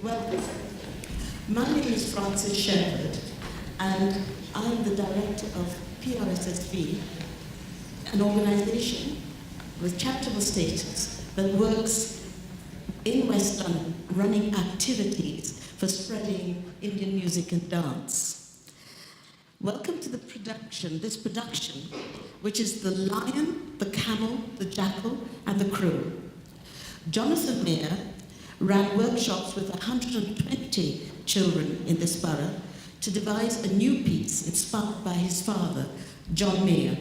Welcome. My name is Frances Shepherd, and I'm the director of PRSSV, an organization with charitable status that works in West London running activities for spreading Indian music and dance. Welcome to this production, which is The Lion, the Camel, the Jackal, and the Crow. Jonathan Mayer ran workshops with 120 children in this borough to devise a new piece inspired by his father, John Mayer,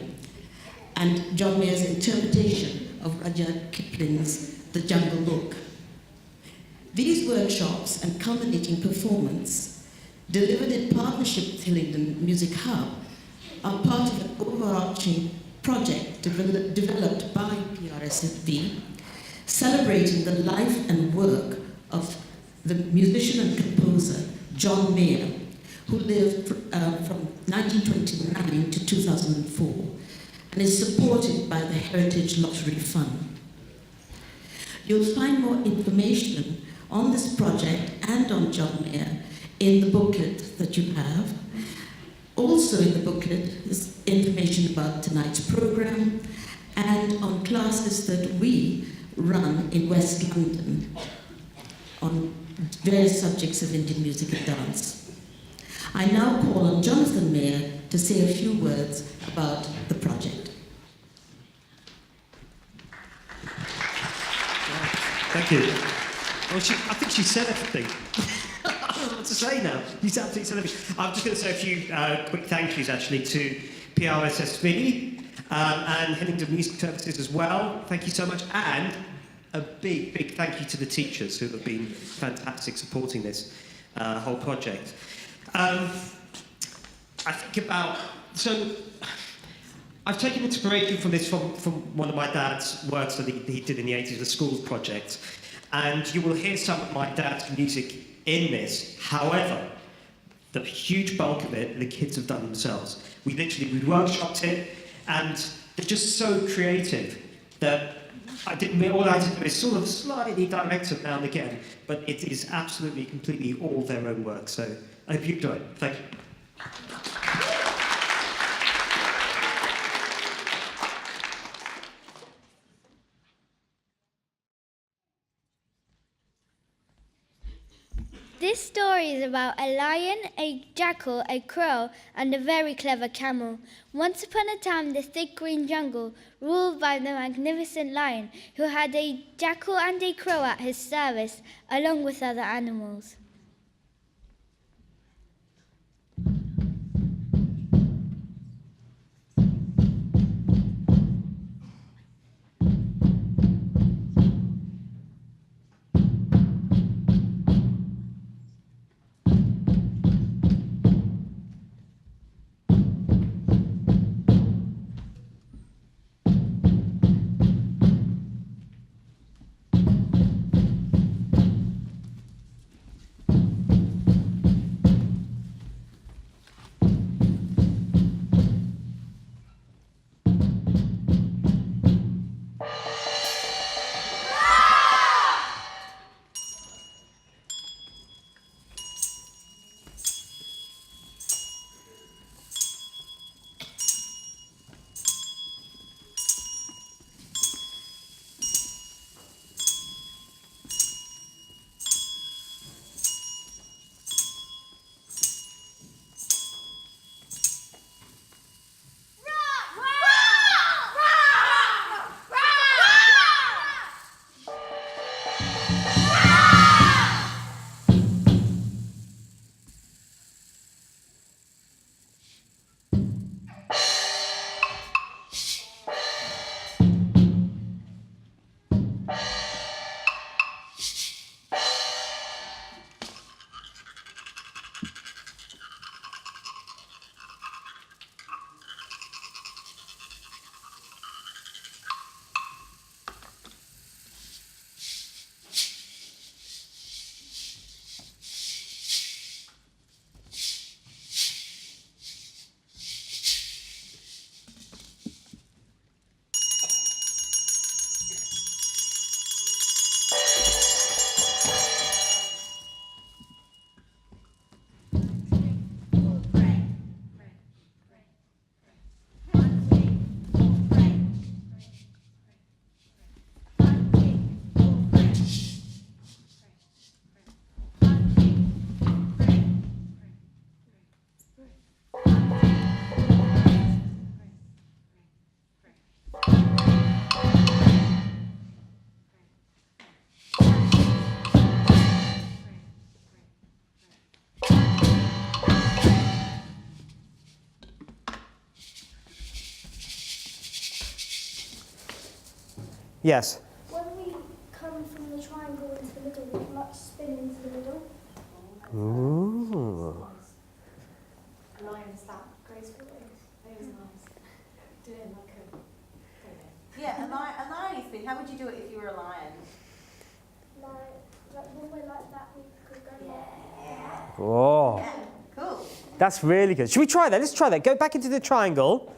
and John Mayer's interpretation of Rudyard Kipling's The Jungle Book. These workshops and culminating performance, delivered in partnership with Hillingdon Music Hub, are part of an overarching project developed by PRSSV, celebrating the life and work of the musician and composer John Mayer, who lived from 1929 to 2004, and is supported by the Heritage Lottery Fund. You'll find more information on this project and on John Mayer in the booklet that you have. Also in the booklet is information about tonight's program and on classes that we run in West London on various subjects of Indian music and dance. I now call on Jonathan Mayer to say a few words about the project. Thank you. Well, I think she said everything. I don't know what to say now. She's absolutely said everything. I'm just going to say a few quick thank yous, actually, to PRSSV and Hillingdon Music Services as well. Thank you so much. And a big, big thank you to the teachers who have been fantastic supporting this whole project. I think about... So, I've taken inspiration from this from one of my dad's works that he did in the 80s, the Schools Project. And you will hear some of my dad's music in this. However, the huge bulk of it, the kids have done themselves. We workshopped it, and they're just so creative that all I did is sort of slightly direct it now and again, but it is absolutely, completely all their own work. So I hope you enjoy it. Thank you. This story is about a lion, a jackal, a crow, and a very clever camel. Once upon a time, the thick green jungle, ruled by the magnificent lion, who had a jackal and a crow at his service, along with other animals. Yes. When we come from the triangle into the middle, we can spin into the middle. Ooh. A lion's that gracefully. It was nice. Doing like a... Yeah, a lion spin. How would you do it if you were a lion? Like when we're like that, we could go like Oh. Yeah, cool. That's really good. Should we try that? Let's try that. Go back into the triangle.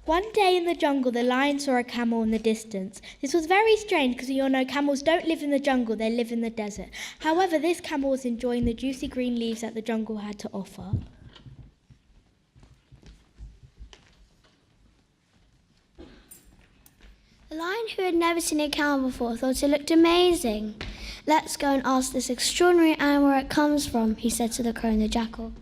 One day in the jungle, the lion saw a camel in the distance. This was very strange because you all know camels don't live in the jungle, they live in the desert. However, this camel was enjoying the juicy green leaves that the jungle had to offer. The lion, who had never seen a camel before, thought it looked amazing. Let's go and ask this extraordinary animal where it comes from, he said to the crow and the jackal.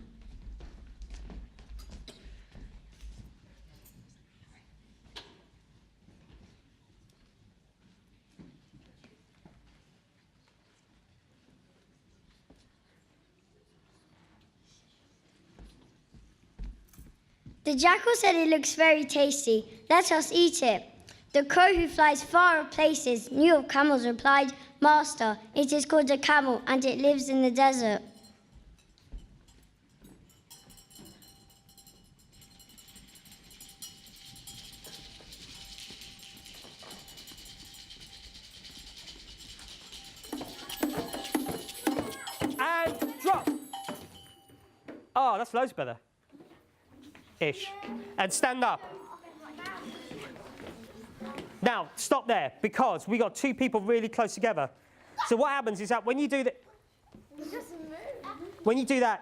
The jackal said it looks very tasty. Let us eat it. The crow, who flies far of places, knew of camels, replied, Master, it is called a camel, and it lives in the desert. And drop. Oh, that's loads better. Ish. And stand up. Now, stop there, because we got two people really close together. So what happens is that when you do that,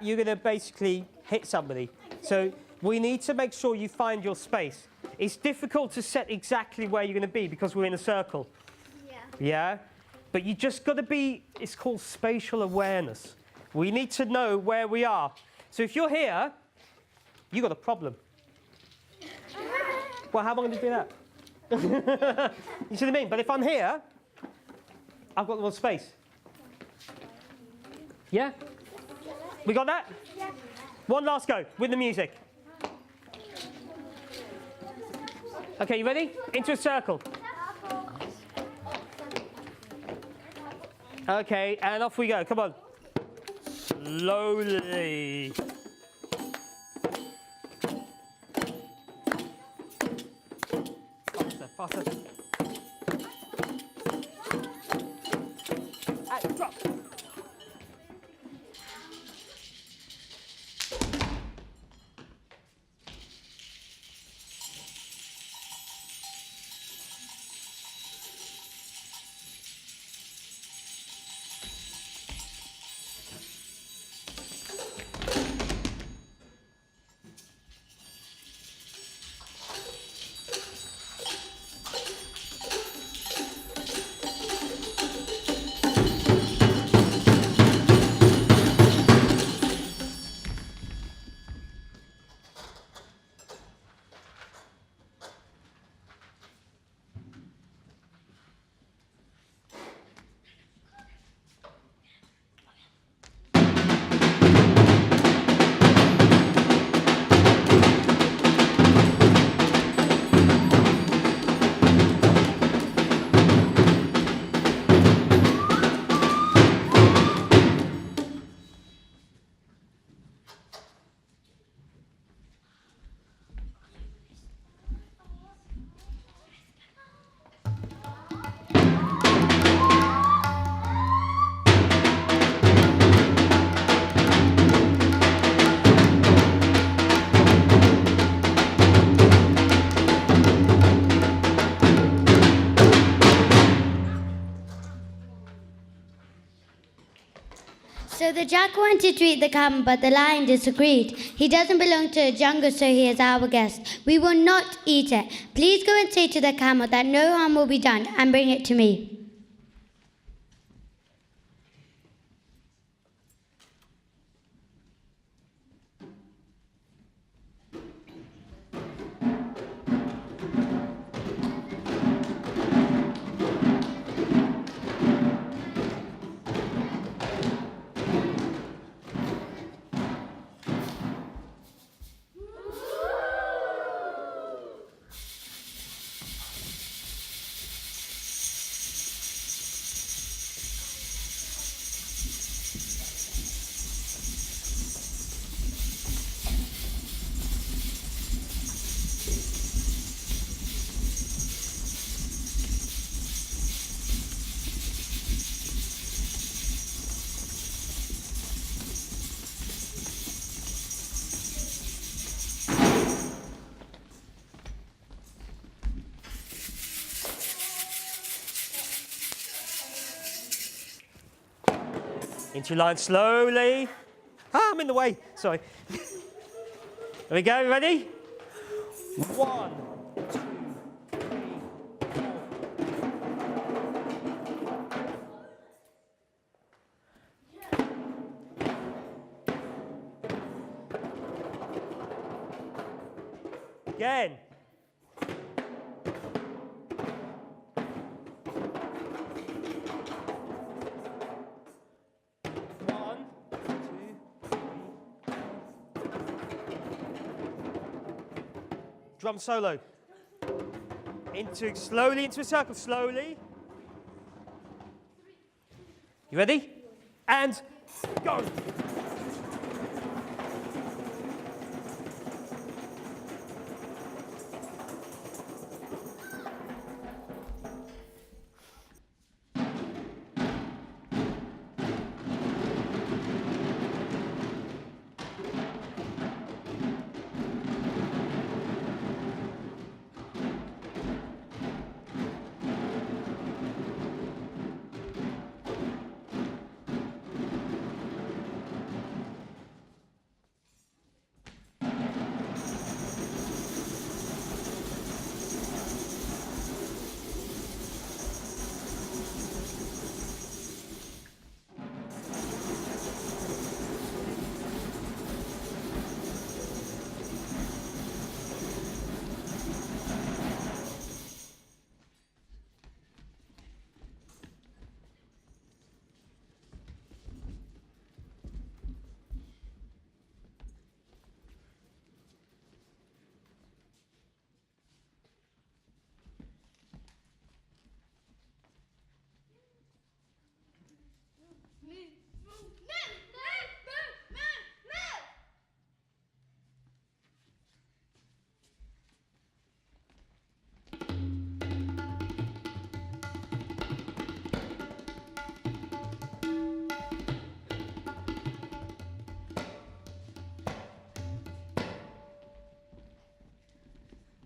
you're going to basically hit somebody. So we need to make sure you find your space. It's difficult to set exactly where you're going to be because we're in a circle. Yeah? But you just got to be, it's called spatial awareness. We need to know where we are. So if you're here, you got a problem. Well, how am I going to do that? You see what I mean? But if I'm here, I've got more space. Yeah? We got that? Yeah. One last go with the music. Okay, you ready? Into a circle. Okay, and off we go. Come on. Slowly. Faster, faster. And drop. So the jackal wanted to eat the camel, but the lion disagreed. He doesn't belong to the jungle, so he is our guest. We will not eat it. Please go and say to the camel that no harm will be done, and bring it to me. Into line slowly. I'm in the way. Sorry. There we go. Ready? 1, 2, 3, 4. Again. Drum solo. Slowly into a circle, slowly. You ready? And go.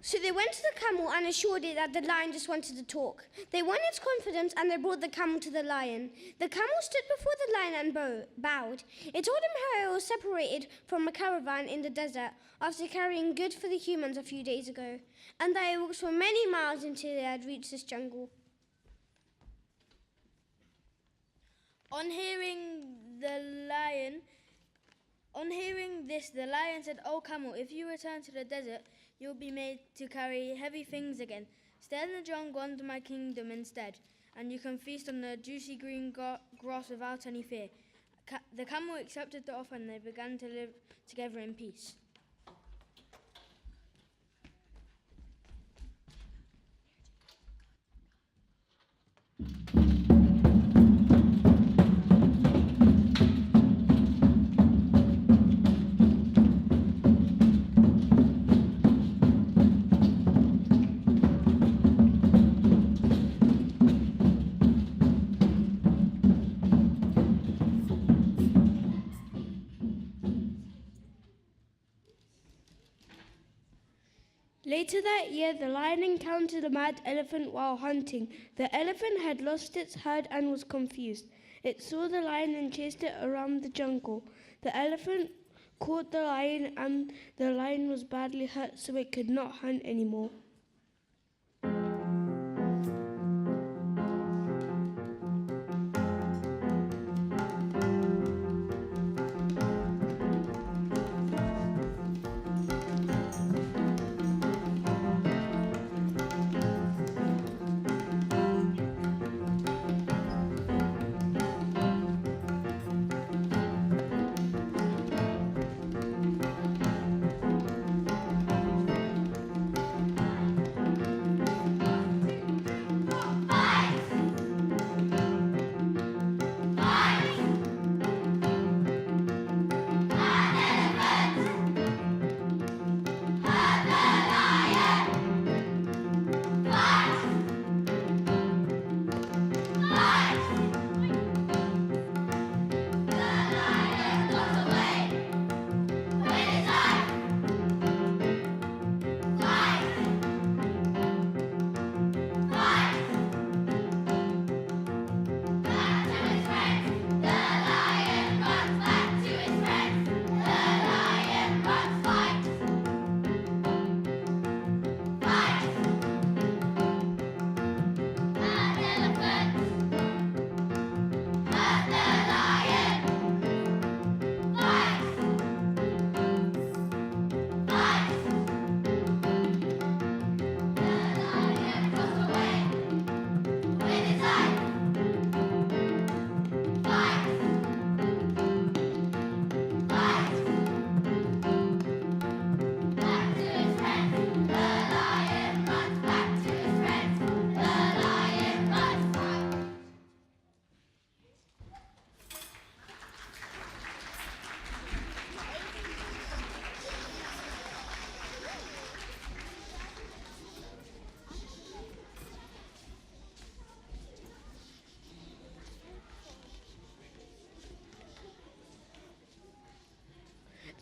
So they went to the camel and assured it that the lion just wanted to talk. They won its confidence and they brought the camel to the lion. The camel stood before the lion and bowed. It told him how it was separated from a caravan in the desert after carrying goods for the humans a few days ago, and that it walked for many miles until they had reached this jungle. On hearing this, the lion said, "Oh, camel, if you return to the desert, you'll be made to carry heavy things again. Stay in the jungle under my kingdom instead, and you can feast on the juicy green grass without any fear." The camel accepted the offer, and they began to live together in peace. Later that year, the lion encountered a mad elephant while hunting. The elephant had lost its herd and was confused. It saw the lion and chased it around the jungle. The elephant caught the lion, and the lion was badly hurt, so it could not hunt anymore.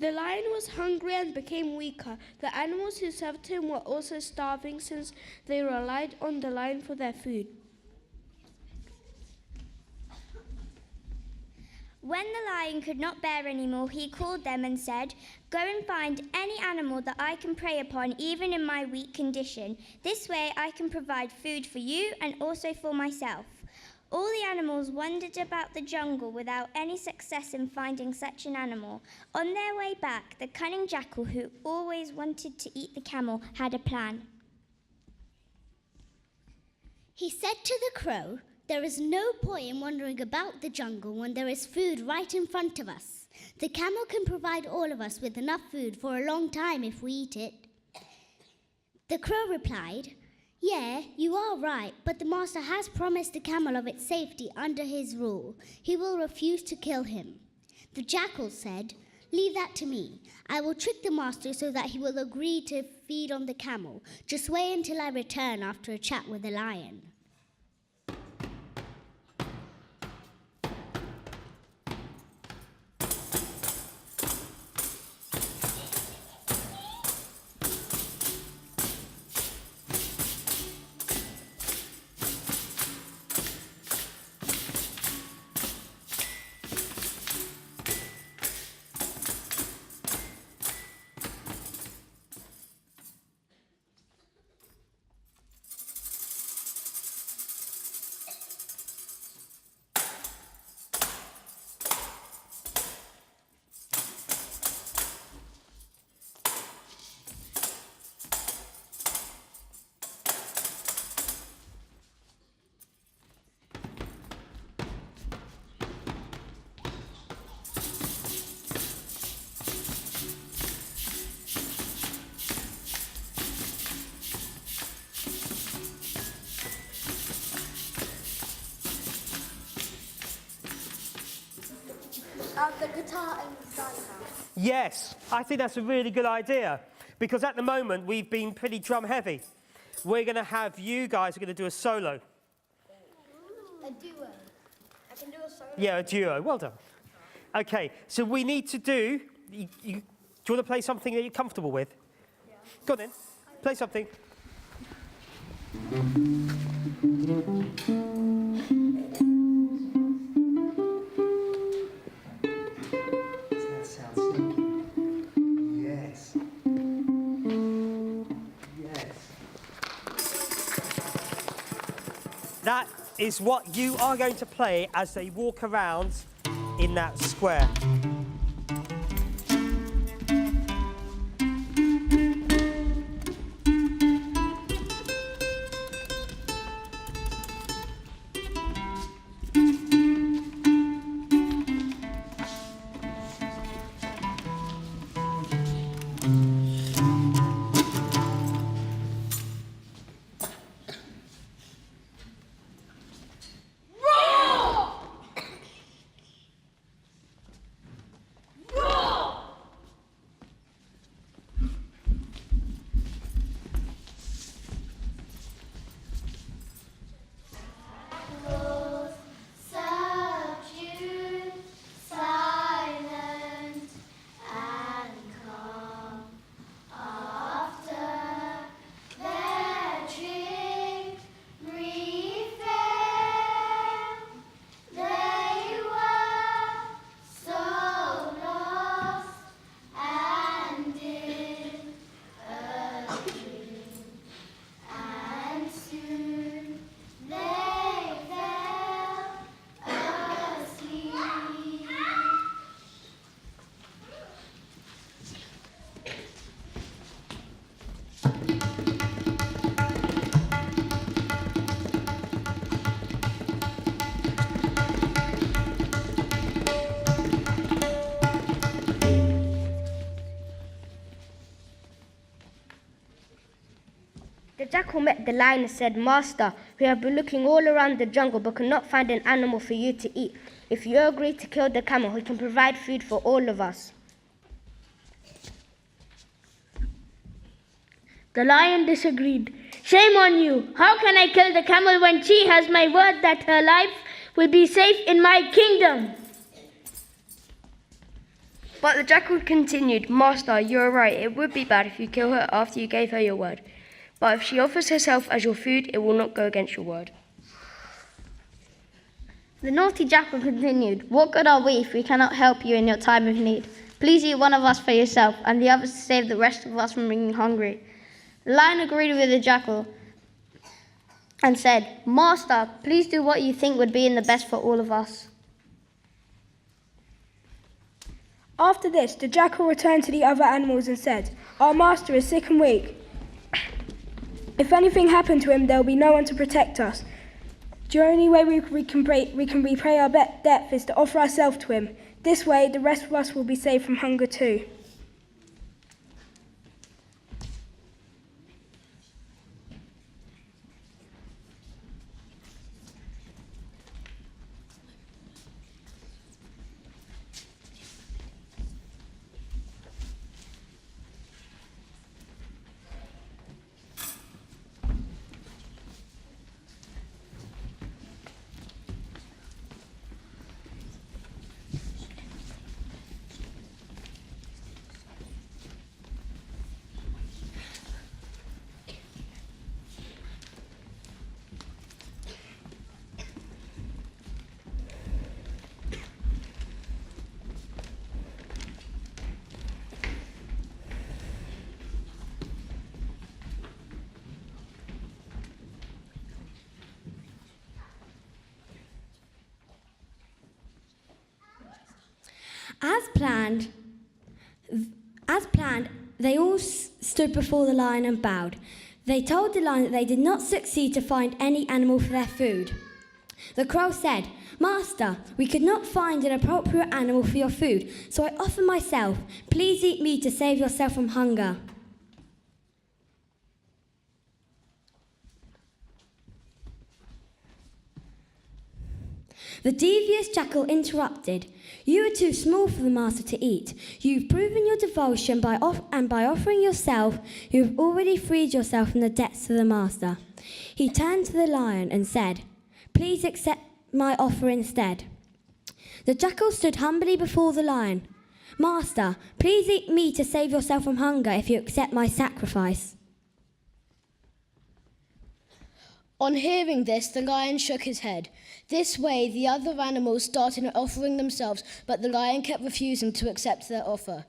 The lion was hungry and became weaker. The animals who served him were also starving, since they relied on the lion for their food. When the lion could not bear any more, he called them and said, "Go and find any animal that I can prey upon, even in my weak condition. This way I can provide food for you and also for myself." All the animals wandered about the jungle without any success in finding such an animal. On their way back, the cunning jackal, who always wanted to eat the camel, had a plan. He said to the crow, "There is no point in wandering about the jungle when there is food right in front of us. The camel can provide all of us with enough food for a long time if we eat it." The crow replied, "Yeah, you are right, but the master has promised the camel of its safety under his rule. He will refuse to kill him." The jackal said, "Leave that to me. I will trick the master so that he will agree to feed on the camel. Just wait until I return after a chat with the lion." The guitar and the house. Yes, I think that's a really good idea, because at the moment we've been pretty drum heavy. We're going to have you guys are going to do a solo. A duo. I can do a solo. Yeah, a duo. Well done. Okay, so we need to do... do you want to play something that you're comfortable with? Yeah. Go on then. Play something. That is what you are going to play as they walk around in that square. The jackal met the lion and said, "Master, we have been looking all around the jungle but could not find an animal for you to eat. If you agree to kill the camel, he can provide food for all of us." The lion disagreed. "Shame on you! How can I kill the camel when she has my word that her life will be safe in my kingdom?" But the jackal continued, "Master, you are right. It would be bad if you kill her after you gave her your word. But if she offers herself as your food, it will not go against your word." The naughty jackal continued, "What good are we if we cannot help you in your time of need? Please eat one of us for yourself, and the others to save the rest of us from being hungry." The lion agreed with the jackal and said, "Master, please do what you think would be in the best for all of us." After this, the jackal returned to the other animals and said, "Our master is sick and weak. If anything happened to him, there will be no one to protect us. The only way we can repay our debt is to offer ourselves to him. This way, the rest of us will be saved from hunger too." As planned, they all stood before the lion and bowed. They told the lion that they did not succeed to find any animal for their food. The crow said, "Master, we could not find an appropriate animal for your food, so I offer myself. Please eat me to save yourself from hunger." The devious jackal interrupted. "You are too small for the master to eat. You've proven your devotion by offering yourself, you've already freed yourself from the debts to the master." He turned to the lion and said, "Please accept my offer instead." The jackal stood humbly before the lion. "Master, please eat me to save yourself from hunger if you accept my sacrifice." On hearing this, the lion shook his head. This way, the other animals started offering themselves, but the lion kept refusing to accept their offer.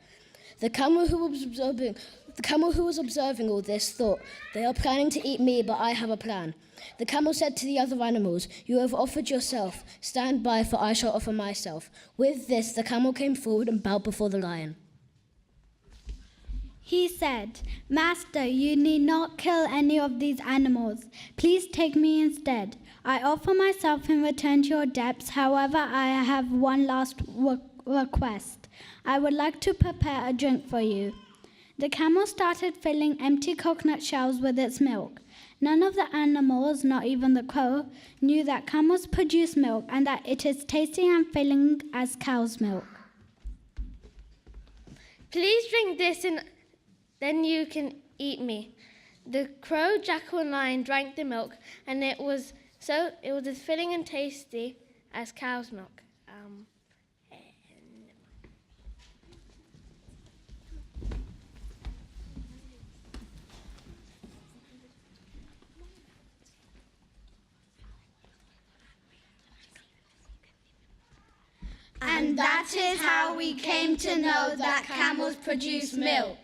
The camel, who was observing The camel who was observing all this thought, "They are planning to eat me, but I have a plan." The camel said to the other animals, "You have offered yourself. Stand by, for I shall offer myself." With this, the camel came forward and bowed before the lion. He said, "Master, you need not kill any of these animals. Please take me instead. I offer myself in return to your debts. However, I have one last request. I would like to prepare a drink for you." The camel started filling empty coconut shells with its milk. None of the animals, not even the crow, knew that camels produce milk and that it is tasty and filling as cow's milk. "Please drink this and then you can eat me." The crow, jackal and lion drank the milk, and it was as filling and tasty as cow's milk. And that is how we came to know that camels produce milk.